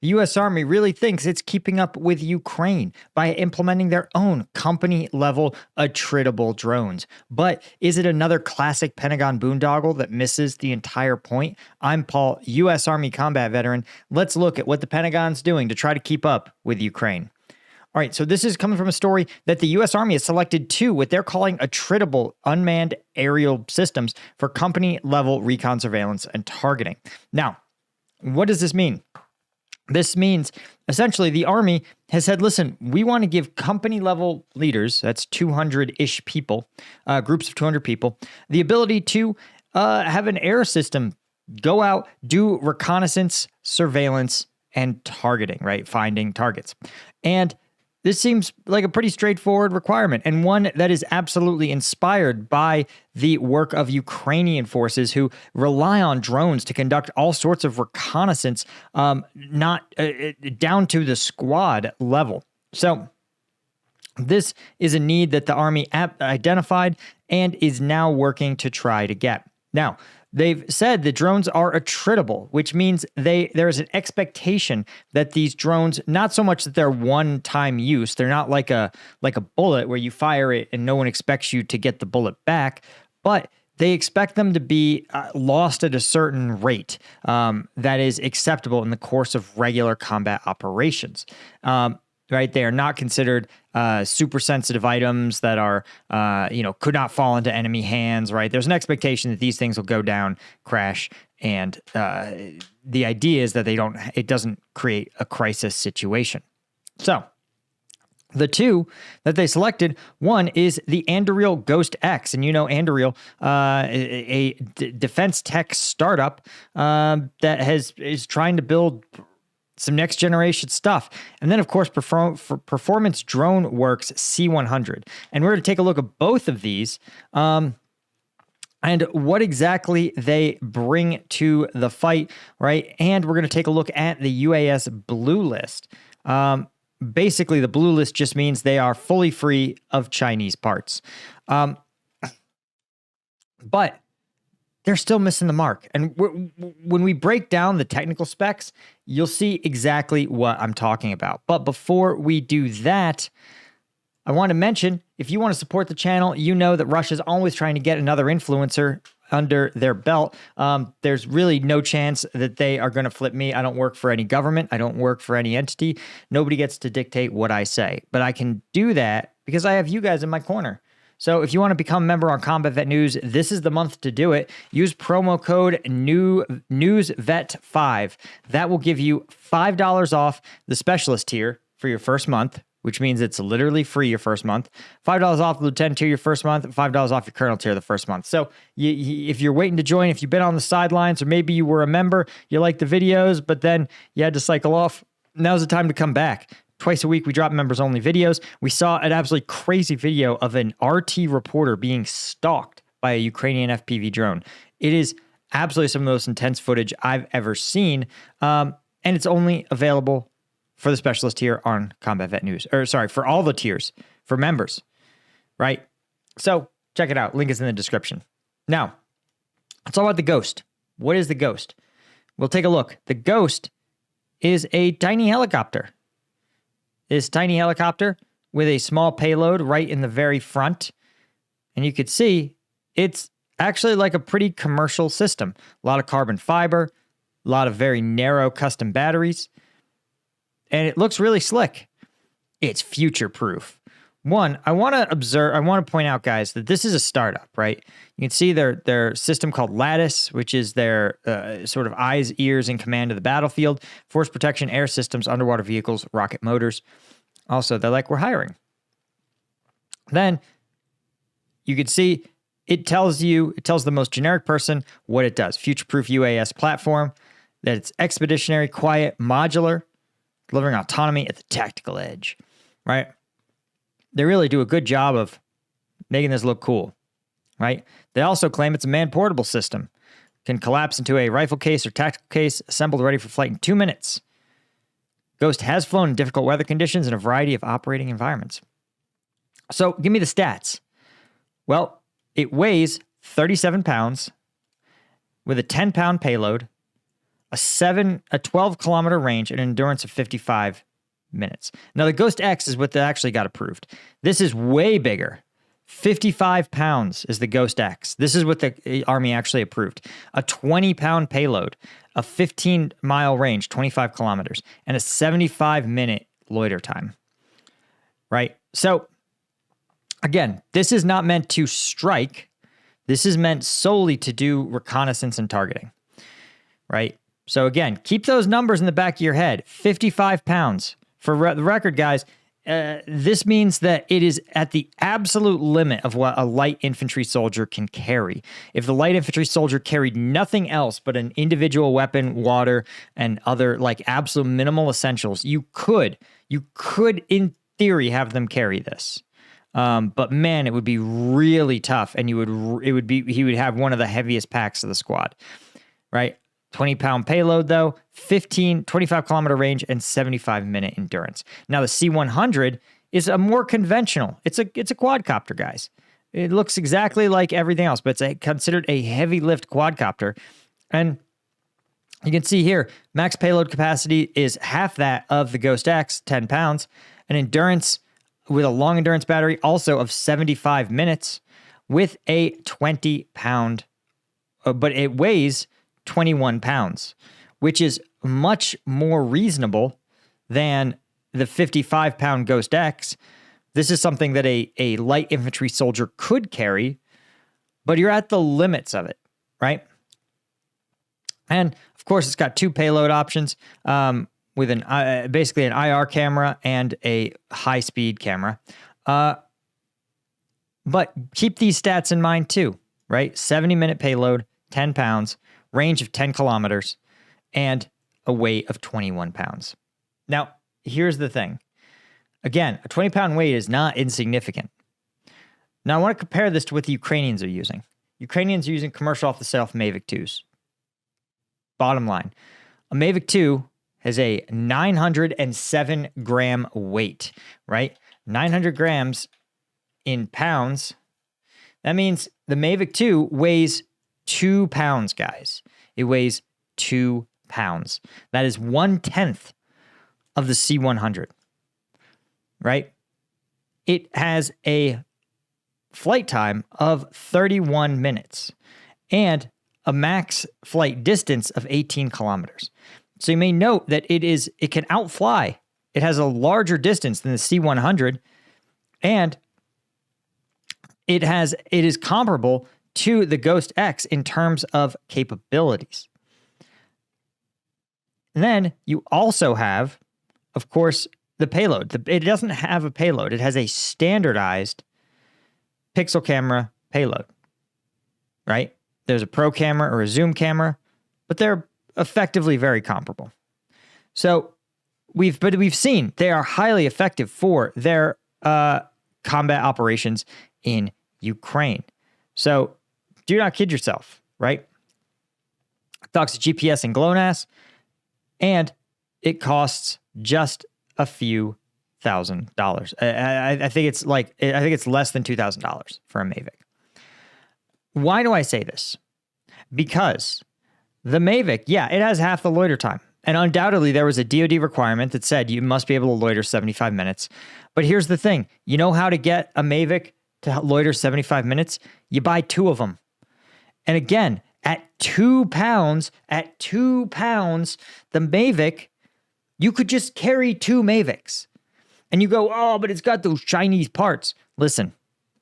The U.S. Army really thinks it's keeping up with Ukraine by implementing their own company-level attritable drones. But is it another classic Pentagon boondoggle that misses the entire point? I'm Paul, U.S. Army combat veteran. Let's look at what the Pentagon's doing to try to keep up with Ukraine. All right, so this is coming from a story that the U.S. Army has selected two, what they're calling attritable unmanned aerial systems for company-level recon surveillance and targeting. Now, what does this mean? This means essentially the Army has said, listen, we want to give company-level leaders, that's 200-ish people, groups of 200 people, the ability to have an air system go out, do reconnaissance, surveillance, and targeting, right? Finding targets. And this seems like a pretty straightforward requirement, and one that is absolutely inspired by the work of Ukrainian forces who rely on drones to conduct all sorts of reconnaissance, not down to the squad level. So this is a need that the Army identified and is now working to try to get. Now, they've said the drones are attritable, which means there is an expectation that these drones, not so much that they're one-time use, they're not like a bullet where you fire it and no one expects you to get the bullet back, but they expect them to be lost at a certain rate that is acceptable in the course of regular combat operations. Right, they are not considered super sensitive items that are, could not fall into enemy hands. Right, there's an expectation that these things will go down, crash, and the idea is that it doesn't create a crisis situation. So, the two that they selected, one is the Anduril Ghost X, and Anduril, a defense tech startup that is trying to build some next generation stuff. And then, of course, Performance Drone Works C100. And we're going to take a look at both of these and what exactly they bring to the fight, right? And we're going to take a look at the UAS Blue List. Basically, the Blue List just means they are fully free of Chinese parts. But they're still missing the mark. And when we break down the technical specs, you'll see exactly what I'm talking about. But before we do that, I want to mention, if you want to support the channel, you know that Russia's always trying to get another influencer under their belt. There's really no chance that they are going to flip me. I don't work for any government. I don't work for any entity. Nobody gets to dictate what I say. But I can do that because I have you guys in my corner. So if you want to become a member on Combat Vet News, this is the month to do it. Use promo code NEWSVET5. That will give you $5 off the specialist tier for your first month, which means it's literally free your first month. $5 off the lieutenant tier your first month, $5 off your colonel tier the first month. So if you're waiting to join, if you've been on the sidelines, or maybe you were a member, you like the videos, but then you had to cycle off, now's the time to come back. Twice a week, we drop members-only videos. We saw an absolutely crazy video of an RT reporter being stalked by a Ukrainian FPV drone. It is absolutely some of the most intense footage I've ever seen, and it's only available for the specialist tier on Combat Vet News. For all the tiers, for members, right? So check it out. Link is in the description. Now, let's talk about the Ghost. What is the Ghost? We'll take a look. The Ghost is a tiny helicopter. This tiny helicopter with a small payload right in the very front. And you could see it's actually like a pretty commercial system. A lot of carbon fiber, a lot of very narrow custom batteries. And it looks really slick. It's future-proof. One, I want to point out, guys, that this is a startup, right? You can see their system called Lattice, which is their sort of eyes, ears, and command of the battlefield, force protection, air systems, underwater vehicles, rocket motors. Also, they're like, we're hiring. Then you can see it tells the most generic person what it does. Future-proof UAS platform, that it's expeditionary, quiet, modular, delivering autonomy at the tactical edge, right? They really do a good job of making this look cool, right? They also claim it's a man-portable system. Can collapse into a rifle case or tactical case, assembled ready for flight in 2 minutes. Ghost has flown in difficult weather conditions in a variety of operating environments. So give me the stats. Well, it weighs 37 pounds with a 10-pound payload, a 12 kilometer range, and an endurance of 55 minutes. Now, the Ghost X is what they actually got approved. This is way bigger. 55 pounds is the Ghost X. This is what the Army actually approved. A 20-pound payload, a 15-mile range, 25 kilometers, and a 75-minute loiter time. Right? So, again, this is not meant to strike. This is meant solely to do reconnaissance and targeting. Right? So, again, keep those numbers in the back of your head. 55 pounds. For the record, guys, this means that it is at the absolute limit of what a light infantry soldier can carry. If the light infantry soldier carried nothing else but an individual weapon, water, and other like absolute minimal essentials, you could in theory have them carry this. But man, it would be really tough, and he would have one of the heaviest packs of the squad, right? 20-pound payload, though, 25 kilometer range, and 75-minute endurance. Now, the C-100 is a more conventional. It's a quadcopter, guys. It looks exactly like everything else, but it's considered a heavy lift quadcopter. And you can see here, max payload capacity is half that of the Ghost X, 10 pounds, and endurance with a long endurance battery also of 75 minutes with a 20-pound, but it weighs 21 pounds, which is much more reasonable than the 55-pound Ghost X. This is something that a light infantry soldier could carry, but you're at the limits of it, right? And, of course, it's got two payload options with basically an IR camera and a high-speed camera. But keep these stats in mind, too, right? 70-minute payload, 10 pounds, range of 10 kilometers, and a weight of 21 pounds. Now, here's the thing. Again, a 20-pound weight is not insignificant. Now, I want to compare this to what the Ukrainians are using. Ukrainians are using commercial off-the-shelf Mavic 2s. Bottom line, a Mavic 2 has a 907-gram weight, right? 900 grams in pounds. That means the Mavic 2 weighs 2 pounds, guys. It weighs 2 pounds. That is 1/10 of the C-100, right? It has a flight time of 31 minutes and a max flight distance of 18 kilometers. So you may note that it can outfly. It has a larger distance than the C-100, and it is comparable to the Ghost X in terms of capabilities. And then you also have, of course, the payload. It doesn't have a payload. It has a standardized pixel camera payload, right? There's a pro camera or a zoom camera, but they're effectively very comparable. So we've seen they are highly effective for their combat operations in Ukraine. So do not kid yourself, right? It talks to GPS and GLONASS, and it costs just a few $1,000. I think it's less than $2,000 for a Mavic. Why do I say this? Because the Mavic, yeah, it has half the loiter time. And undoubtedly, there was a DoD requirement that said you must be able to loiter 75 minutes. But here's the thing. You know how to get a Mavic to loiter 75 minutes? You buy 2 of them. And again, at 2 pounds, the Mavic, you could just carry 2 Mavics. And you go, oh, but it's got those Chinese parts. Listen,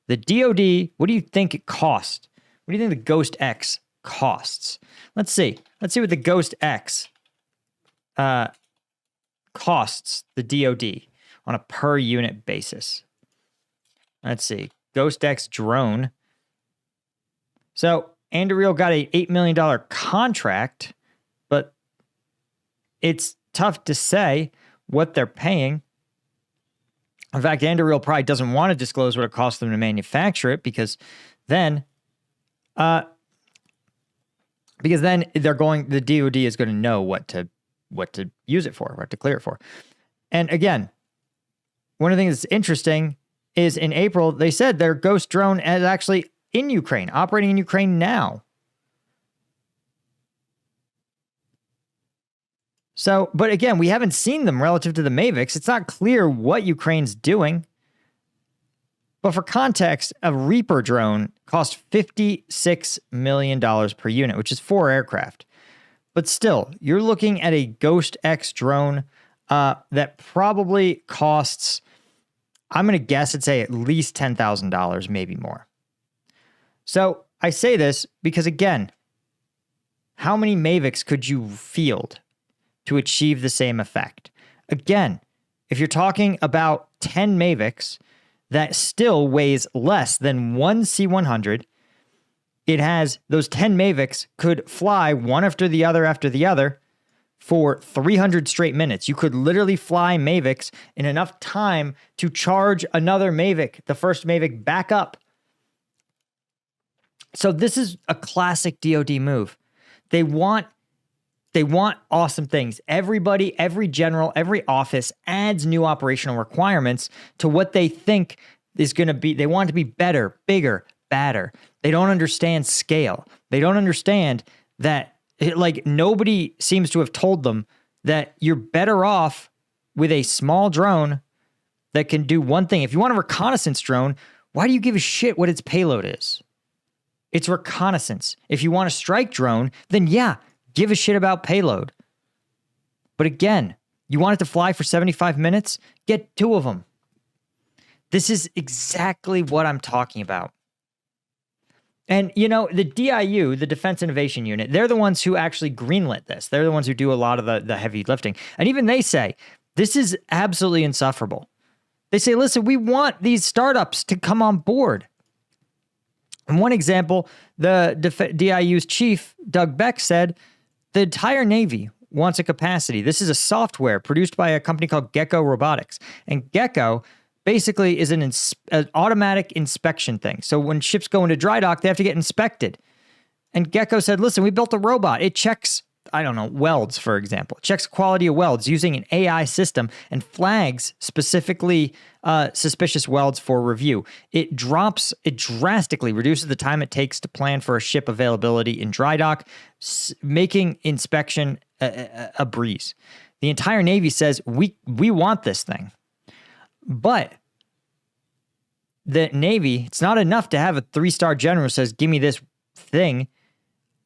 the DoD, what do you think it cost? What do you think the Ghost X costs? Let's see what the Ghost X costs the DoD on a per unit basis. Let's see. Ghost X drone. So Anduril got a $8 million contract, but it's tough to say what they're paying. In fact, Anduril probably doesn't want to disclose what it costs them to manufacture it because then the DoD is going to know what to use it for, what to clear it for. And again, one of the things that's interesting is in April, they said their Ghost drone is actually in Ukraine, operating in Ukraine now. So, but again, we haven't seen them relative to the Mavics. It's not clear what Ukraine's doing. But for context, a Reaper drone costs $56 million per unit, which is 4 aircraft. But still, you're looking at a Ghost X drone that probably costs, I'm going to guess it'd say at least $10,000, maybe more. So I say this because, again, how many Mavics could you field to achieve the same effect? Again, if you're talking about 10 Mavics, that still weighs less than one C-100. It has, those 10 Mavics could fly one after the other for 300 straight minutes. You could literally fly Mavics in enough time to charge another Mavic, the first Mavic, back up. So this is a classic DoD move. They want awesome things. Everybody, every general, every office adds new operational requirements to what they think is going to be. They want it to be better, bigger, badder. They don't understand scale. They don't understand that, like, nobody seems to have told them that you're better off with a small drone that can do one thing. If you want a reconnaissance drone, why do you give a shit what its payload is? It's reconnaissance. If you want a strike drone, then yeah, give a shit about payload. But again, you want it to fly for 75 minutes? Get 2 of them. This is exactly what I'm talking about. And, you know, the DIU, the Defense Innovation Unit, they're the ones who actually greenlit this. They're the ones who do a lot of the heavy lifting. And even they say, this is absolutely insufferable. They say, listen, we want these startups to come on board. And one example, the DIU's chief, Doug Beck, said, the entire Navy wants a capacity. This is a software produced by a company called Gecko Robotics. And Gecko basically is an automatic inspection thing. So when ships go into dry dock, they have to get inspected. And Gecko said, listen, we built a robot. It checks, I don't know, welds, for example. It checks quality of welds using an AI system and flags specifically suspicious welds for review. It drastically reduces the time it takes to plan for a ship availability in dry dock, making inspection a breeze. The entire Navy says, we want this thing. But the Navy, it's not enough to have a 3-star general who says, give me this thing.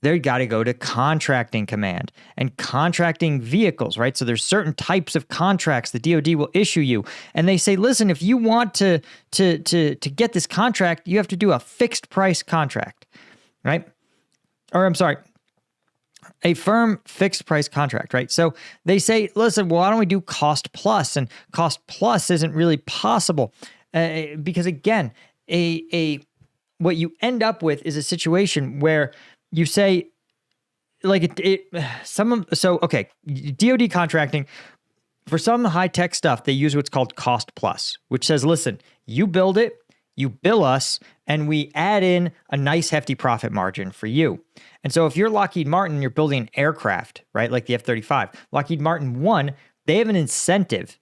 They've got to go to contracting command and contracting vehicles, right? So there's certain types of contracts the DoD will issue you. And they say, listen, if you want to get this contract, you have to do a fixed price contract, right? Or I'm sorry, a firm fixed price contract, right? So they say, listen, well, why don't we do cost plus? And cost plus isn't really possible because, again, what you end up with is a situation where you say, like, okay, DoD contracting, for some high-tech stuff, they use what's called cost plus, which says, listen, you build it, you bill us, and we add in a nice hefty profit margin for you. And so if you're Lockheed Martin, you're building an aircraft, right, like the F-35, Lockheed Martin, one, they have an incentive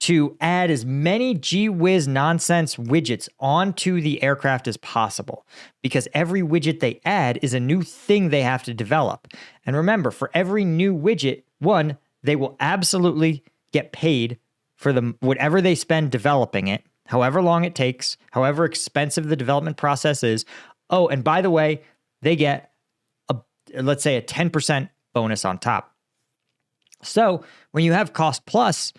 to add as many gee whiz nonsense widgets onto the aircraft as possible, because every widget they add is a new thing they have to develop. And remember, for every new widget, one, they will absolutely get paid for whatever they spend developing it, however long it takes, however expensive the development process is. Oh, and by the way, they get let's say a 10% bonus on top. So when you have cost plus,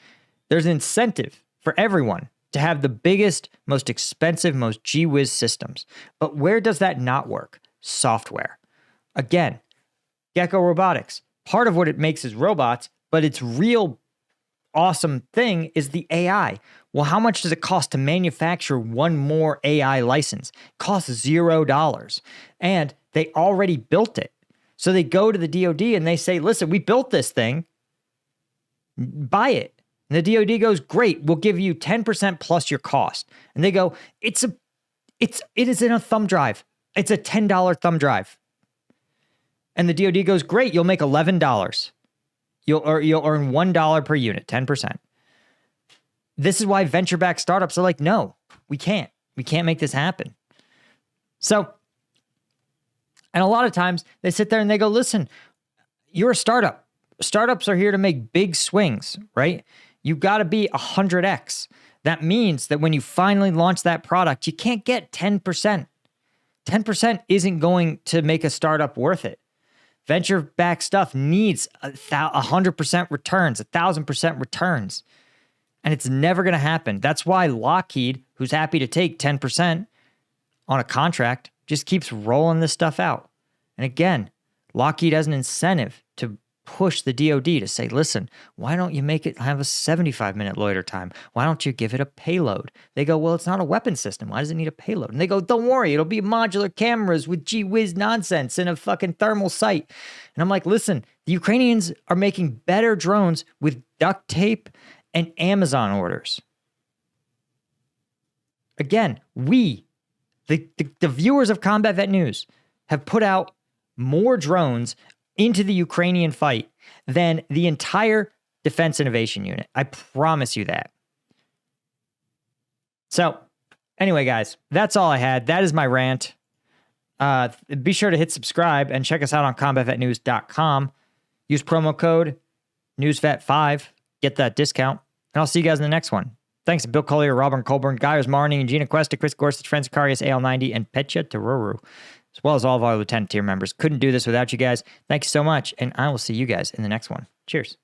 there's an incentive for everyone to have the biggest, most expensive, most gee whiz systems. But where does that not work? Software. Again, Gecko Robotics. Part of what it makes is robots, but its real awesome thing is the AI. Well, how much does it cost to manufacture one more AI license? It costs $0. And they already built it. So they go to the DoD and they say, listen, we built this thing, buy it. And the DoD goes, great, we'll give you 10% plus your cost. And they go, it is in a thumb drive. It's a $10 thumb drive. And the DoD goes, great, you'll make $11. You'll earn $1 per unit, 10%. This is why venture-backed startups are like, no, we can't make this happen. So, and a lot of times they sit there and they go, listen, you're a startup. startups are here to make big swings, right? You got to be 100x. That means that when you finally launch that product, you can't get 10%. 10% isn't going to make a startup worth it. Venture-backed stuff needs 100% returns, 1,000% returns. And it's never going to happen. That's why Lockheed, who's happy to take 10% on a contract, just keeps rolling this stuff out. And again, Lockheed has an incentive to push the DoD to say, listen, why don't you make it have a 75-minute loiter time? Why don't you give it a payload? They go, well, it's not a weapon system. Why does it need a payload? And they go, don't worry, it'll be modular cameras with gee whiz nonsense and a fucking thermal sight. And I'm like, listen, the Ukrainians are making better drones with duct tape and Amazon orders. Again, we, the viewers of Combat Vet News, have put out more drones into the Ukrainian fight than the entire Defense Innovation Unit. I promise you that. So, anyway, guys, that's all I had. That is my rant. Be sure to hit subscribe and check us out on combatvetnews.com. Use promo code NEWSVET5. Get that discount. And I'll see you guys in the next one. Thanks to Bill Collier, Robin Colburn, Gaius Marning, and Gina Cuesta, Chris Gorsuch, Francis Carius, AL90, and Petya Teruru, as well as all of our Lieutenant tier members. Couldn't do this without you guys. Thank you so much, and I will see you guys in the next one. Cheers.